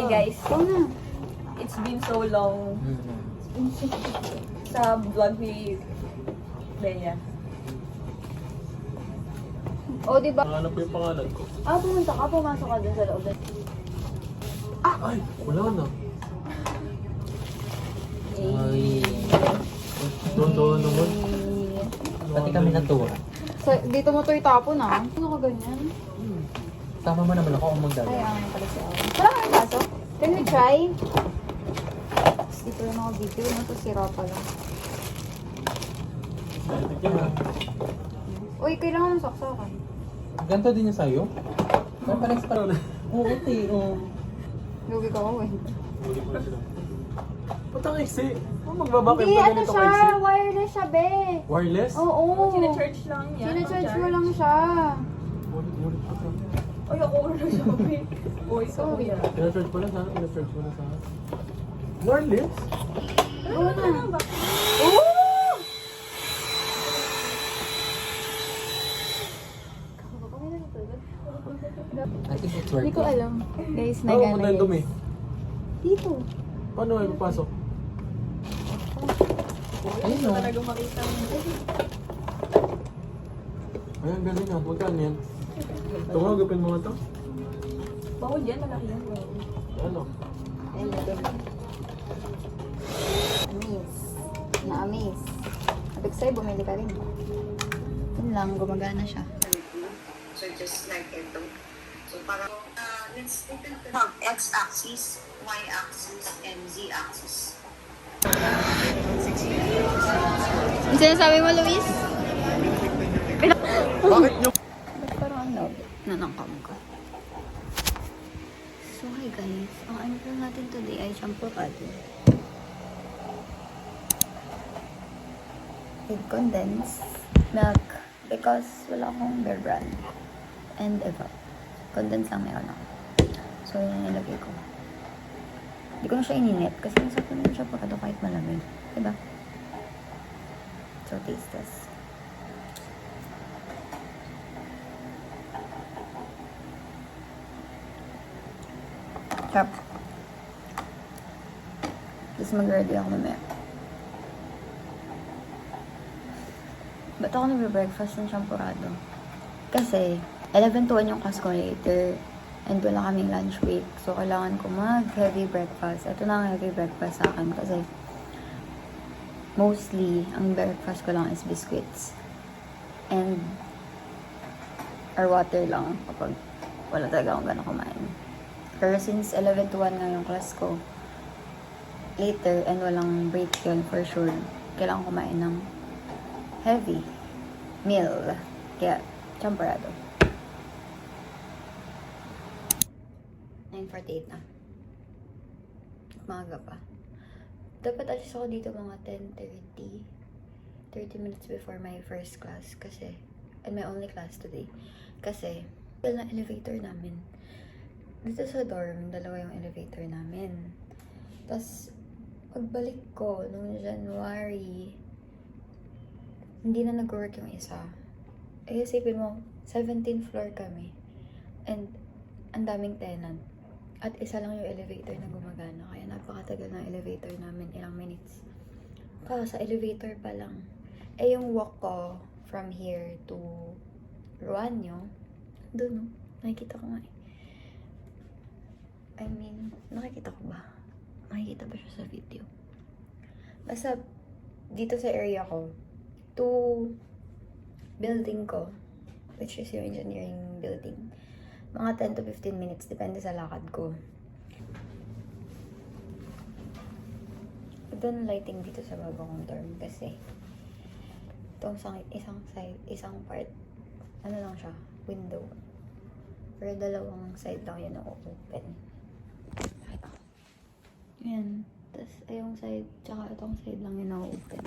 Hi guys, Ikaw na. it's been so long sa vlog ni Bea. O, di ba? Hanap ko yung pangalan ko. Pumunta ka, pumasok ka dun sa loob. Ay, wala na. Doon naman. Pati kami natuwa. Dito mo to itapon ah. Ano ka ganyan? Sama mo naman ako kung Ay, magdala. pala siya. Wala ka ng baso? Can we try? Dito lang ako video. Nasa sira pala. Uy, kailangan ng saksakan. Ganto din yung sa'yo? Ay, parang pa rin. Oo, te. Lugi ka ako eh. Ba't ang iksi? Magbabakit Hindi, na ano ganito siya? ka iksi? Wireless siya, be. Wireless? Oo. Sina-charge lang niya. Sina-charge mo lang siya. Ulit pa to. Ay, ako na siya. Uy, Sorry. Pina-charge mo na sana. Pina-charge mo na sana. Wireless? Oo na. I think it's Hindi working. ko alam. Guys, Oo, nagana kung dumi. Dito. Paano ay papasok? Ayun o. talaga makita mo. Ayan, galing nga. Magkano yan? Ito nga, gupin mo nga ito. Bawal yan, malaki yan. Ano? Amis. Na-amaze. Abig sa'yo, bumili ka rin. Yun lang, gumagana siya. So just like ito. So parang let's open to have x-axis, y-axis, and z-axis. Ang sinasabi mo, Luis? Bakit nyo? Ba't parang ano? Nanangkam ka. So, hi guys. Ang ano lang natin today ay champurrado. With condensed milk because wala akong Bear Brand. And Eva. Condensed lang meron ako. So, yun yung nilagay ko. Hindi ko na siya ininit kasi masarap naman siya pagkado kahit malamig. Diba? So, taste test. Sarap. Tapos mag-ready ako mamaya. Ba't ako nag-breakfast ng champurrado? Kasi, 11 to 1 yung class ko later. And wala kaming lunch break. So, kailangan ko mag-heavy breakfast. Ito na ang heavy breakfast sa akin kasi mostly, ang breakfast ko lang is biscuits. And or water lang kapag wala talaga akong gano'n kumain. Pero since 11 to 1 nga yung class ko, later and walang break yun for sure, kailangan kumain ng heavy meal. Kaya, champurrado. 9:48 na. Maaga pa. Dapat alis ako dito mga 10:30. 30 minutes before my first class kasi, and my only class today. Kasi, na elevator namin. Dito sa dorm, dalawa yung elevator namin. Tapos, pagbalik ko nung January, hindi na nag-work yung isa. Eh, isipin mo, 17th floor kami. And, ang daming tenant. At isa lang yung elevator na gumagana. Kaya napakatagal ng elevator namin. Ilang minutes. Sa elevator pa lang. Eh, yung walk ko from here to Ruanyo, doon, no? Nakikita ko nga eh. I mean, nakikita ko ba? Makikita ba siya sa video? Basta, dito sa area ko, to building ko, which is yung engineering building, mga 10 to 15 minutes, depende sa lakad ko. Ito ang lighting dito sa bago kong dorm kasi itong isang part, ano lang siya, window. Pero dalawang side lang yun na open. Yan. Tapos ayong side, tsaka itong side lang yun na open.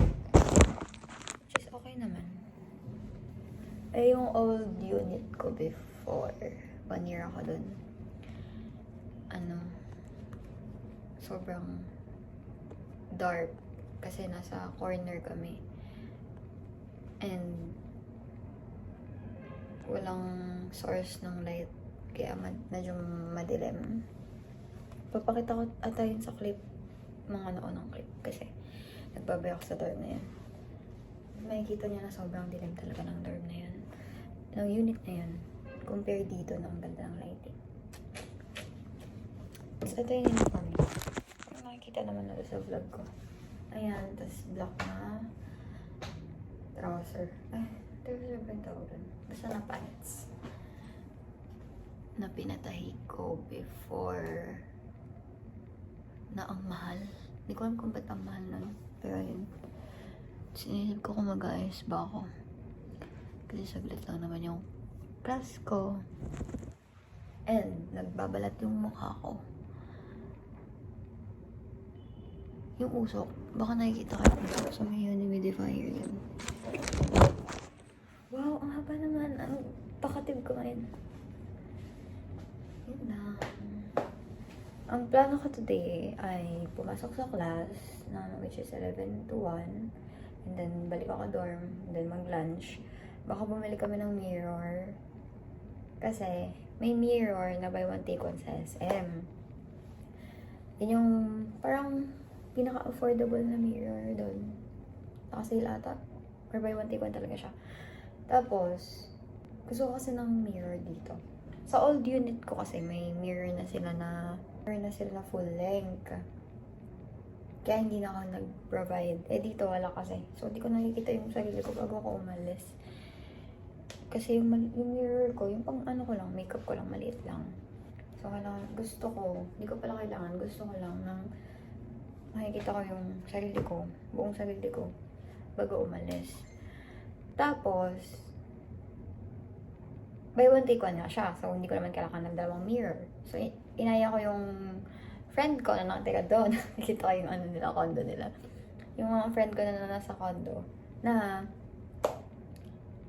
Which is okay naman. Ay, yung old unit ko before, 1 year ako dun. Sobrang dark kasi nasa corner kami. And walang source ng light kaya medyo madilim. Papakita ko ata yun sa clip. Mga naunang clip. Kasi nagbabay ako sa dorm na yun. Makikita niya na sobrang dilim talaga ng dorm na yun. Ng unit na yun. Compare dito na ang ganda ng lighting. So, ito yung uniform. Makikita naman na sa vlog ko. Ayan, tas black na trouser. Ay, trouser ba yung tawag doon? Basta na pants. Na pinatahi ko before na ang mahal. Hindi ko alam kung ba't ang mahal nun. Pero yun. Sinisip ko kung mag-ayos ba ako. Kasi saglit lang naman yung class ko. And nagbabalat yung mukha ko. Yung usok. Baka nakikita kayo yung usok sa may humidifier yun. Wow, ang haba naman. Ang pakatib ko ngayon. Yun na. Ang plano ko today ay pumasok sa class na which is 11 to 1. And then balik ako dorm. And then mag-lunch. Baka bumili kami ng mirror. Kasi may mirror na buy one take one sa SM. Yun yung parang pinaka-affordable na mirror doon. Nakasale ata. Or buy one take one talaga siya. Tapos, gusto ko kasi ng mirror dito. Sa old unit ko kasi may mirror na sila na full length. Kaya hindi na ako nag-provide. Eh dito wala kasi. So hindi ko nakikita yung sarili ko bago ako umalis. Kasi yung mirror ko, yung pang ano ko lang, makeup ko lang, maliit lang. So gusto ko, hindi ko pala kailangan, gusto ko lang ng makikita ko yung sarili ko, buong sarili ko, bago umalis. Tapos, buy one take one nga siya. So, hindi ko naman kailangan ng dalawang mirror. So, inaya ko yung friend ko na nakatira doon. Nakita ko yung ano nila, condo nila. Yung mga friend ko na nasa condo, na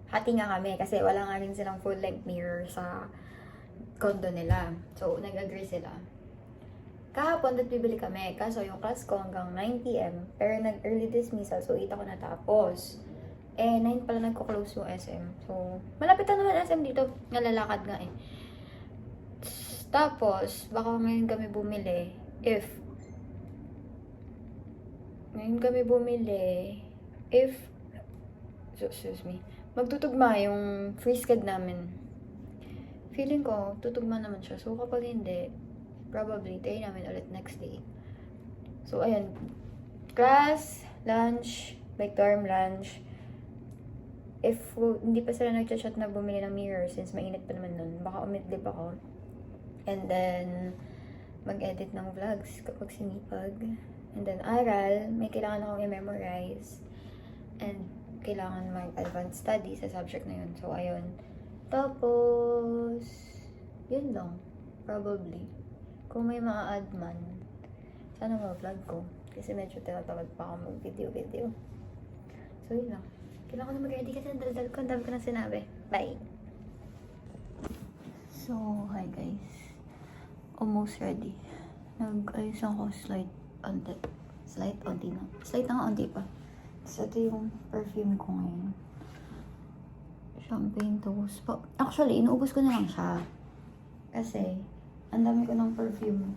hati nga kami kasi wala nga rin silang full-length mirror sa condo nila. So, nag-agree sila. Kahapon, bibili kami. Kaso, yung class ko hanggang 9 p.m. Pero nag-early dismissal, so 8 ako natapos. Eh, 9 pala nagko-close yung SM. So, malapit na naman SM dito. Nalalakad nga eh. Tapos, baka ngayon kami bumili. Excuse me. Magtutugma yung free sched namin. Feeling ko, tutugma naman siya. So, kapag hindi, probably, tayo namin ulit next day. So, ayan. Class, lunch, like dorm lunch. If hindi pa sila nag-chat na bumili ng mirror since mainit pa naman nun, baka umidlip ako. And then, mag-edit ng vlogs kapag sinipag. And then, aral, may kailangan akong i-memorize. And, kailangan mag-advanced study sa subject na yun. So, ayun. Tapos, yun lang. Probably. Kung may ma-add man, sana ma-vlog ko. Kasi medyo tinatawag pa ako mag-video. So, yun lang. Kailangan ko na mag-ready kasi ang daldal ko. Ang dami ko na sinabi. Bye! So, hi guys. Almost ready. Nag-ayos ako slight onti na. Slight na nga onti pa. So, ito yung perfume ko ngayon. Champagne toast po. Actually, inuubos ko na lang siya. Kasi, ang dami ko ng perfume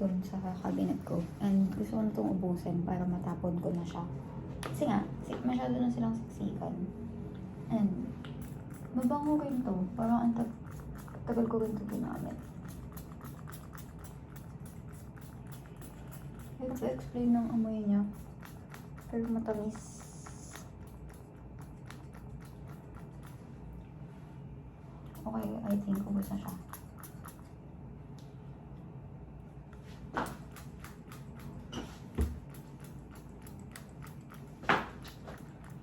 dun sa cabinet ko. And gusto ko na itong ubusin para matapon ko na siya. Kasi nga, masyado na silang siksikan. And, mabango rin to. Parang ang tagal ko rin ito ginamit. Hindi ko explain ng amoy niya. Pero matamis. Okay, I think ubos na siya.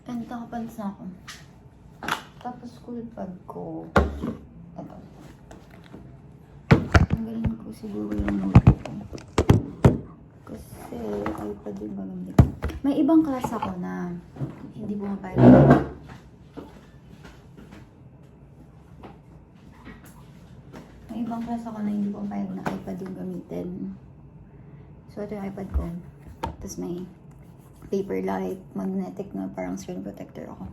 And nakapants na ako. Tapos school bag ko. Ito. Tanggalin ko siguro yung notebook ko. Kasi iPad yung magamit. May ibang class ako na hindi pumapayag. May ibang class ako na hindi pumapayag na iPad yung gamitin. So ito yung iPad ko. Tapos may Paperlike, magnetic na parang screen protector ako.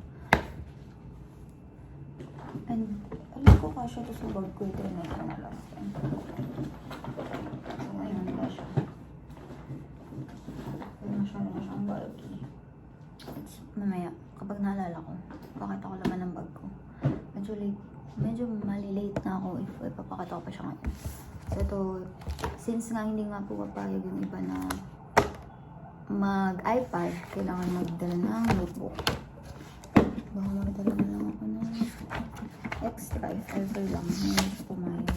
And, alam ko kasya ito sa bag ko. Ito na ito na last time. So, ayun. Actually, medyo malilate na ako if ipapakita ko pa siya ngayon. So ito, since nga hindi nga po papayag yung iba na mag-iPad, kailangan magdala ng notebook. Baka magdala na lang ako ng extra if ever lang. Hindi ko pumayag.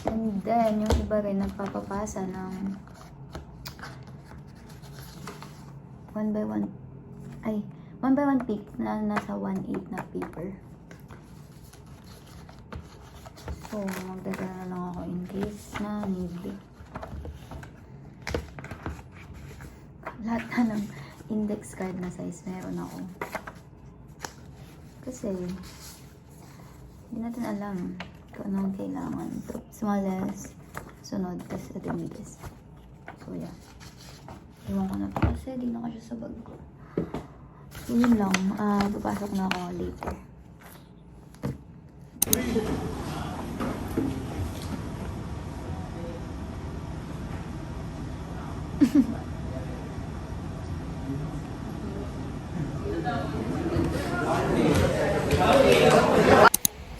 And then, yung iba rin nagpapapasa ng 1 by 1 peak na nasa 1/8 na paper. So, magdadala na lang ako in case na need. Lahat na ng index card na size meron ako. Kasi, hindi natin alam kung anong kailangan. Smallest, sunod, kasi ito yung biggest. So, yeah. Iwan ko na to kasi di na kasi sa bag ko. So, yun lang. Papasok na ako later.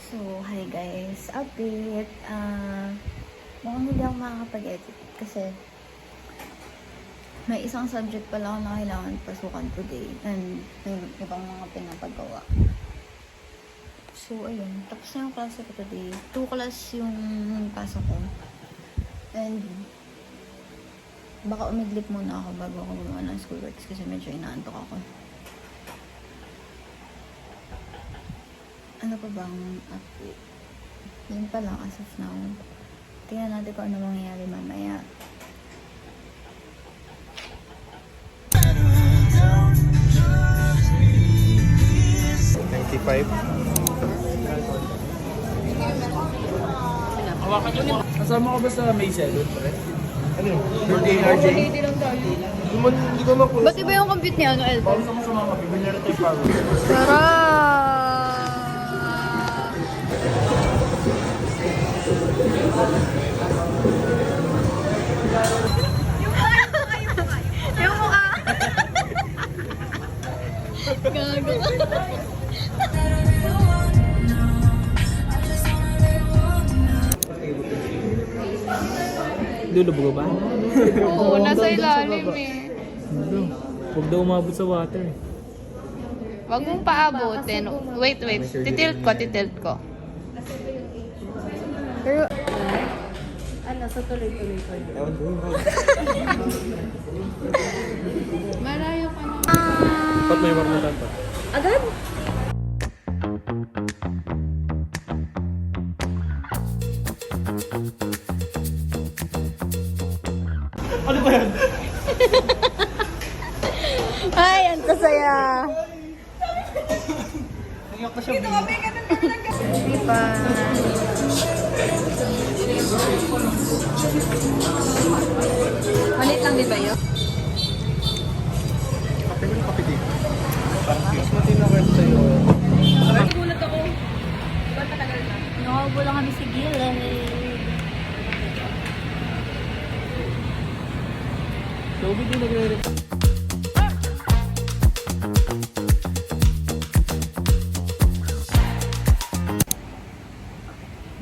So, hi guys. Update. Mukhang hindi ako makakapag-edit kasi may isang subject pala ako na kailangan pasukan today and may ibang mga pinapagawa. So, ayun. Tapos na yung klase ko today. 2 class yung pasok ko. And baka umidlip muna ako bago ako gumawa ng schoolworks kasi medyo inaantok ako. Ano pa bang update? Yun pa lang as of now. Tingnan natin kung ano mangyayari mamaya. Kasama ko ba sa May 7, pre? Ano yun? Birthday RJ? Hindi ko makuha. Ba't iba yung compute niya? Ano, Elton? Paano sa mga mabibili na tayo power? Yung mukha! Gago ka. Lulubog ba? Oo, nasa ilalim eh. Huwag daw umabot sa water. Wag mong paabutin. Wait. Titilt ko. Pero, Malayo ka na. Ba't may marmutan pa? agad? Ano ba yan? Ay, ang kasaya. Nangyok na siya. Hindi pa. Malit lang, di ba yun? Kape ko yung kape dito. Mas matino ko sa'yo. Nagulat ako. Ba't matagal na? Nakaupo lang kami sa gilid. So, hindi nagre-record.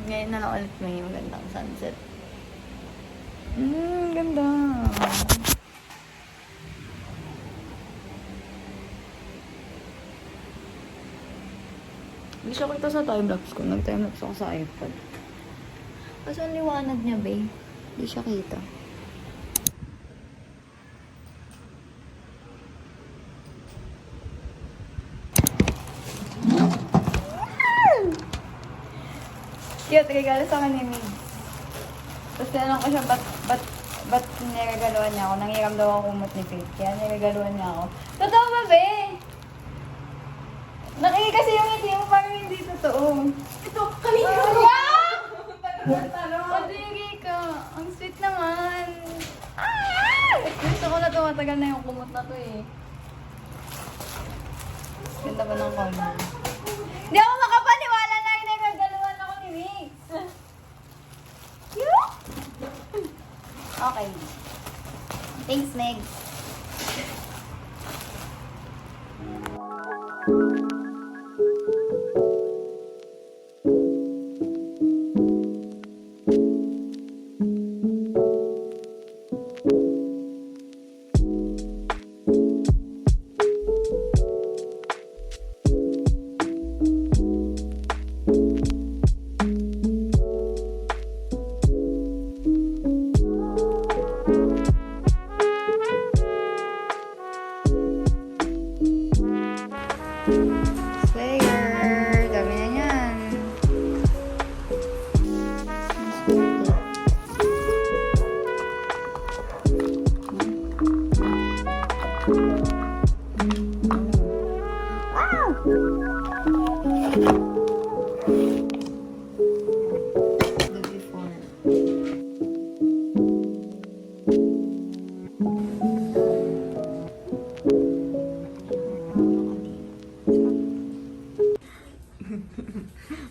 Ngayon na lang ulit may magandang sunset. Ganda. Hindi siya kita sa timelapse ko. Nag-timelapse ako sa iPad. Kasi ang liwanag niya, babe. Hindi siya kita. Cute, regalo sa akin ni Mig. Tapos tinanong ko siya, ba't niregaluhan niya ako? Nangiram daw ako kumot ni Faith. Kaya niregaluhan niya ako. Totoo ba, be? Nakingi kasi yung ngiti mo parang hindi totoo. Ito, kanina ko. Padigi ka. Ang sweet naman. Ah! Gusto ko na ito. Matagal na yung kumot na to eh. Ganda ba ng color? Hindi ako makapaniwala na nagagaluhan ako ni Mix. Cute? Okay. Thanks, Meg. The before.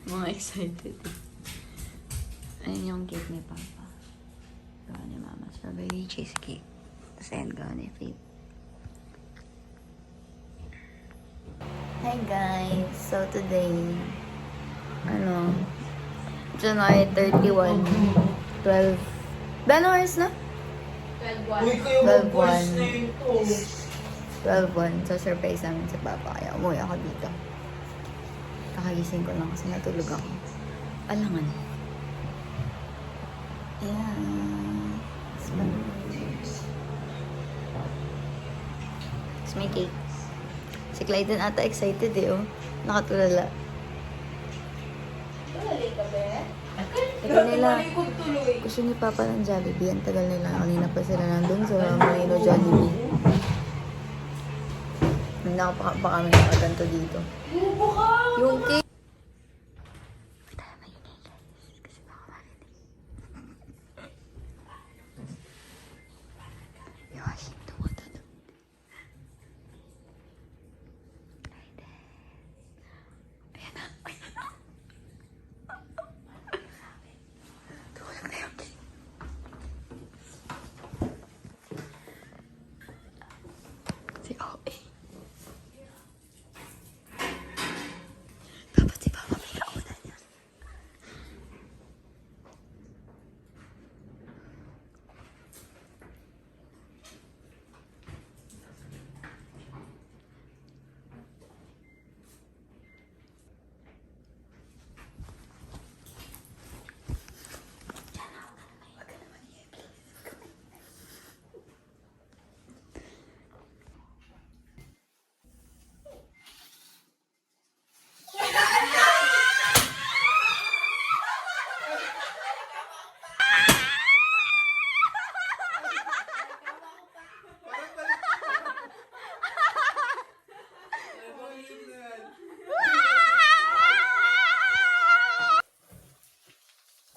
Mga excited. Ayun yung cake ni Papa. Gawa ni Mama. Strawberry cheesecake. Tapos ayun, gawa ni Faith. Hi guys! So today, January 31, 12. Ano oras na? 12-1. So surprise namin sa Papa. Kaya umuwi ako dito. Kakagising ko lang kasi natulog ako. Alangan. Ayan. Tapos may cake. Si Clyden ata excited eh, oh. Nakatulala. Ito nila. Gusto ni Papa ng Jollibee. Ang tagal nila. Kanina pa sila nandun sa Marino Jollibee. Hindi ako pa kami nakaganto dito. Yung cake. Tama yun eh, guys. Kasi baka marinig. Yosh, tumutunog. Ayan na. Tumunog na yung cake. Si OA. Dapat si Papa may kauna niya.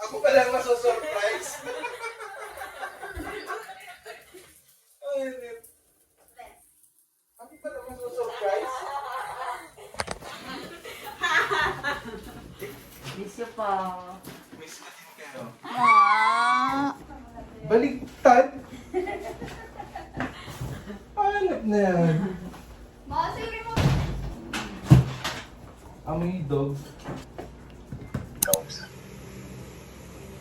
Ako pa lang masosurprise. Ako pa lang masosurprise. Miss you po. Miss ko din kayo. Aww. Baligtad. Hanap na yan. Amoy dog.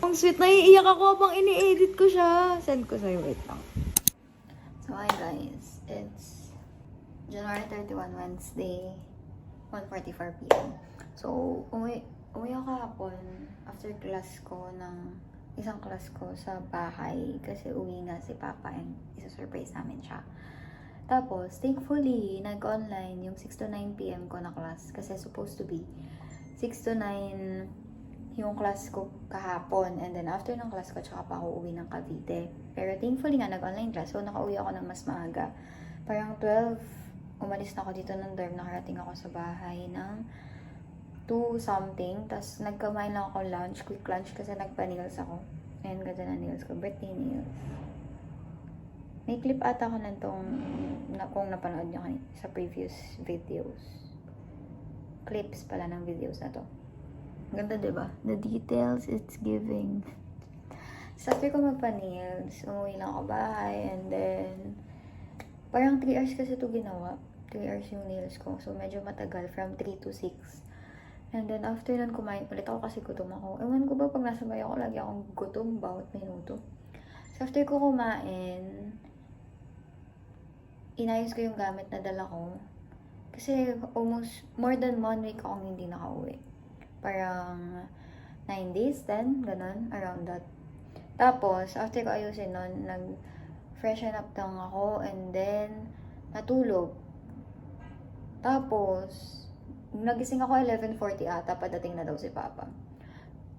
Ang sweet, naiiyak ako habang ini-edit ko siya. Send ko sa'yo, wait lang. So, hi guys. It's January 31, Wednesday, 1:44 p.m. So, umuwi ako kahapon after class ko isang class ko sa bahay kasi uwi nga si Papa and isa-surprise namin siya. Tapos, thankfully, nag-online yung 6 to 9 p.m. ko na class kasi supposed to be 6 to 9 yung class ko kahapon. And then, after ng class ko, tsaka pa ako uwi ng Cavite. Pero thankfully nga, nag-online class. So, nakauwi ako ng mas maaga. Parang 12, umalis na ako dito ng dorm. Nakarating ako sa bahay ng 2 something. Tapos, nagkamain lang ako lunch, quick lunch, kasi nagpa-nails ako. Ayan, ganda na nails ko. Birthday nails. May clip ata ko kung napanood nyo sa previous videos. Clips pala ng videos na to. Ganda, diba? The details, it's giving. So, after ko magpa-nails, umuwi lang ako bahay, and then, parang 3 hours kasi ito ginawa. 3 hours yung nails ko. So, medyo matagal, from 3 to 6. And then, after nun, kumain ulit ako kasi gutom ako. Ewan ko ba, pag nasa bahay ako, lagi akong gutom bawat minuto. So, after ko kumain, inayos ko yung gamit na dala ko. Kasi, almost, more than 1 week akong hindi nakauwi. Parang 9 days, 10, ganun, around that. Tapos, after ko ayusin nun, nag-freshen up lang ako, and then, natulog. Tapos, nagising ako 11:40 ata, padating na daw si Papa.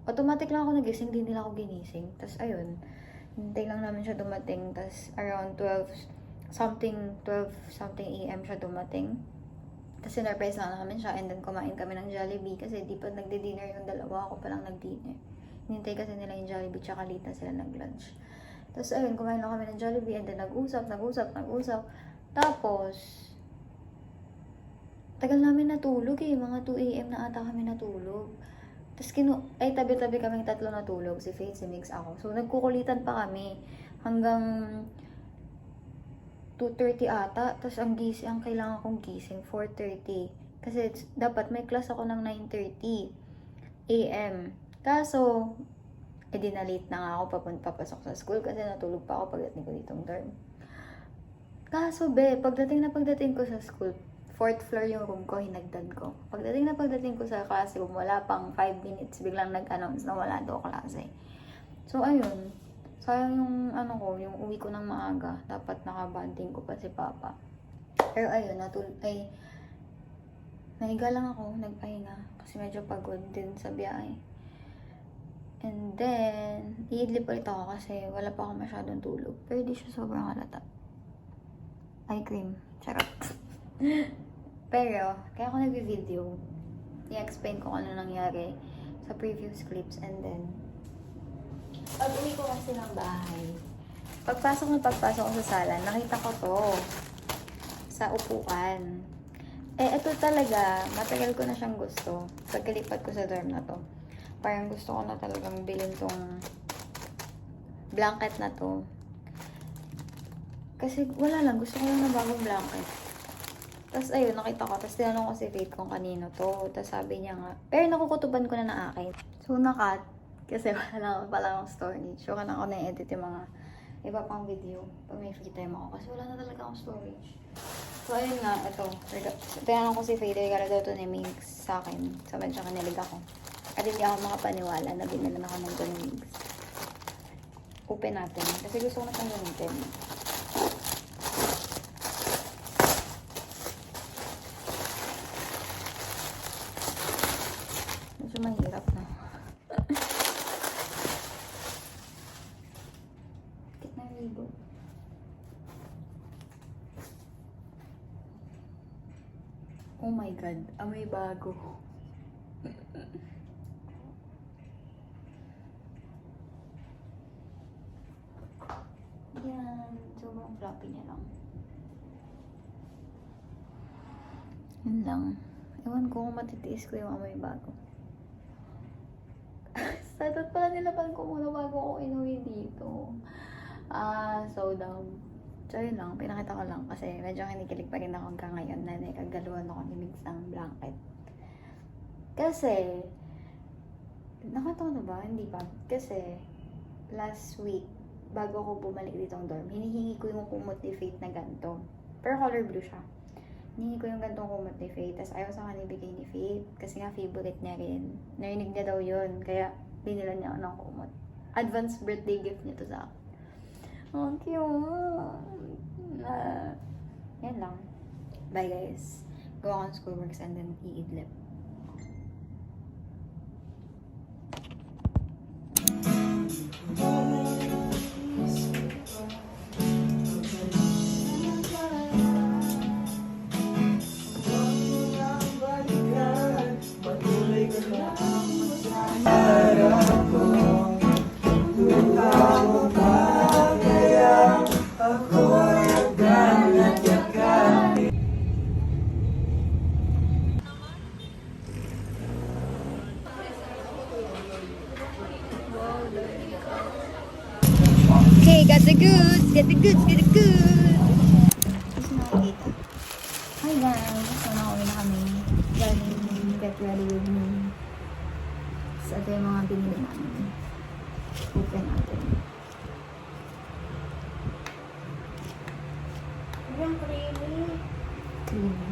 Automatic lang ako nagising, hindi nila ako ginising. Tapos, ayun, hintay lang namin siya dumating. Tapos, around 12 something a.m. siya dumating. Tapos sinurprise na namin siya and then kumain kami ng Jollibee kasi di pa nagdi-dinner yung dalawa, ako pa lang nag-dinner. Hinintay kasi nila yung Jollibee tsaka late na sila nag-lunch. Tapos ayun, kumain lang kami ng Jollibee and then nag-usap. Tapos, tagal namin natulog eh, mga 2 AM na ata kami natulog. Tapos tabi-tabi kaming tatlo natulog, si Faith, si Mix, ako. So nagkukulitan pa kami hanggang 2:30 ata. Tapos ang kailangan kong gising, 4:30. Kasi dapat may class ako ng 9:30 AM. Kaso, na late na nga ako papasok sa school kasi natulog pa ako pagdating ko ditong dorm. Kaso pagdating ko sa school, 4th floor yung room ko, hinagdan ko. Pagdating ko sa classroom, wala pang 5 minutes, biglang nag-announce na wala daw klase. So, ayun. Sayang yung yung uwi ko ng maaga. Dapat nakabanding ko pa si Papa. Pero ayun, nahiga lang ako, nagpahinga. Kasi medyo pagod din sa biyahe. And then, iidlip ulit ako kasi wala pa ako masyadong tulog. Pero di siya sobrang halata. Eye cream. Charot. Pero, kaya ako nag-video. I-explain ko kung ano nangyari sa previous clips. And then, pag-uwi ko kasi ng bahay, pagpasok ko sa sala, nakita ko to sa upuan. Ito talaga, matagal ko na siyang gusto. Pagkalipat ko sa dorm na to. Parang gusto ko na talagang bilhin tong blanket na to. Kasi wala lang, gusto ko lang na bagong blanket. Tapos ayun, nakita ko. Tapos tinanong ko si Faith kung kanino to. Tapos sabi niya nga, pero nakukutuban ko na na akin. So nakat, kasi wala lang pala akong storage. So kana ako na-edit yung mga iba pang video pag may free time ako. Kasi wala na talaga akong storage. So ayun nga, ito. Tinanong ko si Faith, regalo daw to ni Migs sa akin. So medyo kanilig ako. At hindi ako makapaniwala na binilan ako ng ganun Migs. Open natin. Kasi gusto ko na siyang gamitin. Medyo mahirap na. Bakit na ribbon? Oh my God, amoy bago. Yan, sobrang floppy niya lang. Yun lang. Ewan ko kung matitiis ko yung amoy bago. Started pala nilaban ko muna bago ako inuwi dito. So dumb. So yun lang, pinakita ko lang kasi medyo kinikilig pa rin ako hanggang ngayon na nakagaluhan ako ni Migs ng blanket. Kasi, nakatawa na ba? Hindi pa. Kasi, last week, bago ako bumalik ditong dorm, hinihingi ko yung kumot ni Faith na ganito. Pero color blue siya. Hinihingi ko yung gantong kumot ni Faith, tapos ayaw sa kanya ibigay ni Faith, kasi nga favorite niya rin. Narinig niya daw yun, kaya binila niya ako ng kumot. Advance birthday gift niya to sa akin. Oh, cute! Yan lang. Bye guys. Go on schoolworks and then iidlip. Okay, got the goods, get the goods, get the goods. Gusto nakikita. Hi guys, so nakauwi na kami. Galing, get ready with me. So ito yung mga binili namin. Open natin. Yung creamy. Creamy.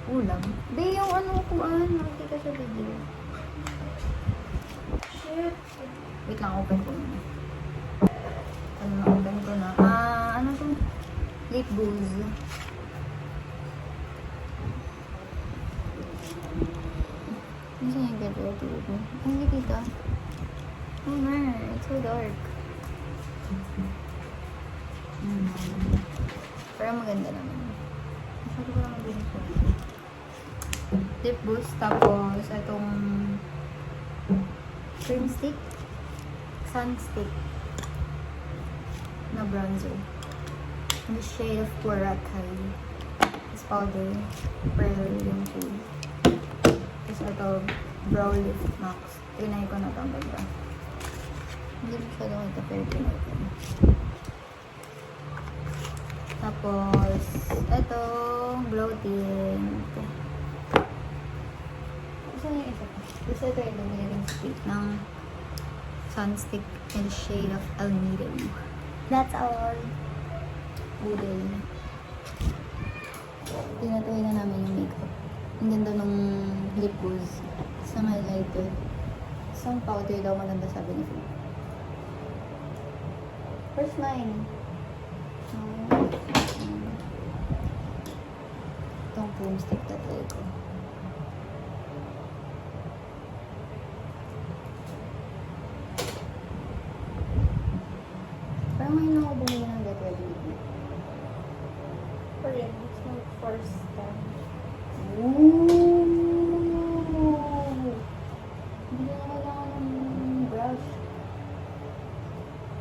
Ulam. Be, yung ano kuan, nakikita sa video. Shit. Wait lang, open ko muna. Open ko na. Ano to? Lip booze. Ano saan yung get ready with me? Hindi kita. Oh man, it's so dark. Pero maganda naman. Masyado ko naman din ito. lip boost, tapos itong cream stick, sun stick na bronzer. In the shade of Boracay. This powder, pearl yung shade. Tapos ito, brow lift max. Tinay ko na ito ang ganda. Hindi masyadong ito, pero tinay ko na. Tapos, ito, glow tint. Saan yung isa pa? Isa ito yung lumiring stick ng sunstick in the shade of Alnido. That's all. Budol. Tinatuloy na namin yung makeup. Ang ganda nung lip gloss. Isang highlighter. Isang powder daw maganda sabi ni Phil. First line. Itong broomstick na try ko. Parang ngayon ako bumili ng Get Ready With Me. For rin, it's my first time. Ooh! Hindi na kailangan ng brush.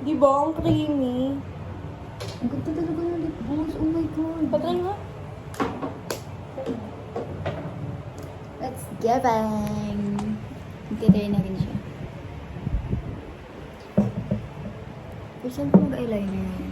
Di ba? Ang creamy. Ang ganda talaga ng lip gloss. Oh my God. Patry nga. Let's get bang! Magtitry na rin siya. Pero saan ko mag-eyeliner?